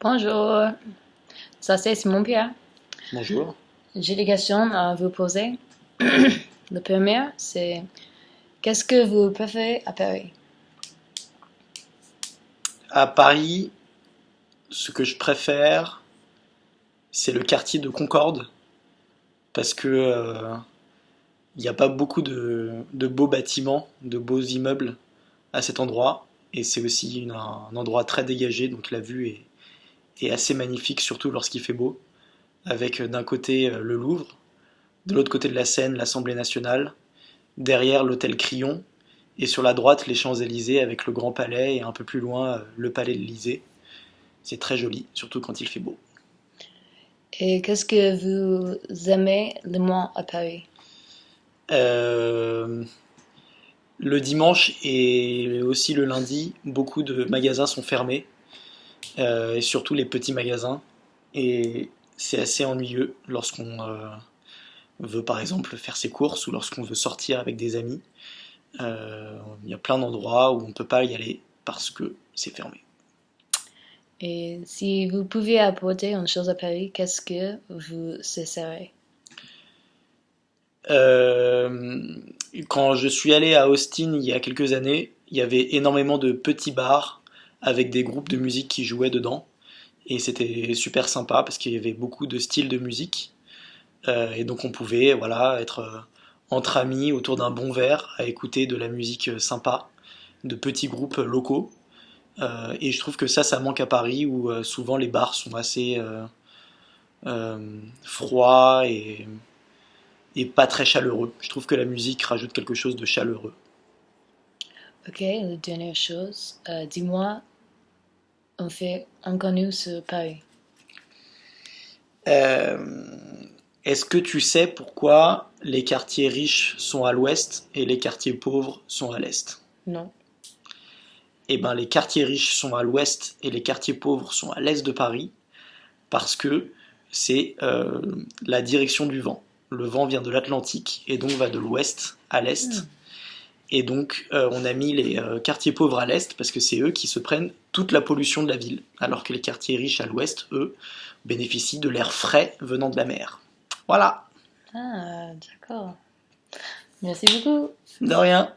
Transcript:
Bonjour, ça c'est Simon Pierre. Bonjour. J'ai des questions à vous poser. La première, c'est qu'est-ce que vous préférez à Paris? À Paris, ce que je préfère, c'est le quartier de Concorde, parce que il n'y a pas beaucoup de beaux bâtiments, de beaux immeubles à cet endroit, et c'est aussi un endroit très dégagé, donc la vue est assez magnifique, surtout lorsqu'il fait beau, avec d'un côté le Louvre, de l'autre côté de la Seine, l'Assemblée nationale, derrière l'hôtel Crillon, et sur la droite les Champs-Élysées avec le Grand Palais, et un peu plus loin le Palais de l'Élysée. C'est très joli, surtout quand il fait beau. Et qu'est-ce que vous aimez le moins à Paris? Euh, le dimanche et aussi le lundi, beaucoup de magasins sont fermés, et surtout les petits magasins. Et c'est assez ennuyeux lorsqu'on veut par exemple faire ses courses ou lorsqu'on veut sortir avec des amis. Il y a plein d'endroits où on ne peut pas y aller parce que c'est fermé. Et si vous pouviez apporter une chose à Paris, qu'est-ce que vous cesserez? Euh, Quand je suis allé à Austin il y a quelques années, il y avait énormément de petits bars avec des groupes de musique qui jouaient dedans. Et c'était super sympa parce qu'il y avait beaucoup de styles de musique. Et donc on pouvait voilà, être entre amis autour d'un bon verre à écouter de la musique sympa, de petits groupes locaux. Et je trouve que ça manque à Paris où souvent les bars sont assez froids et pas très chaleureux. Je trouve que la musique rajoute quelque chose de chaleureux. Ok, la dernière chose, dis-moi un fait inconnu sur Paris. Euh, Est-ce que tu sais pourquoi les quartiers riches sont à l'ouest et les quartiers pauvres sont à l'est? Non. Eh ben, les quartiers riches sont à l'ouest et les quartiers pauvres sont à l'est de Paris parce que c'est la direction du vent. Le vent vient de l'Atlantique et donc va de l'ouest à l'est. Et donc on a mis les quartiers pauvres à l'est parce que c'est eux qui se prennent toute la pollution de la ville, alors que les quartiers riches à l'ouest, eux, bénéficient de l'air frais venant de la mer. Voilà, Ah, d'accord. Merci beaucoup. de rien.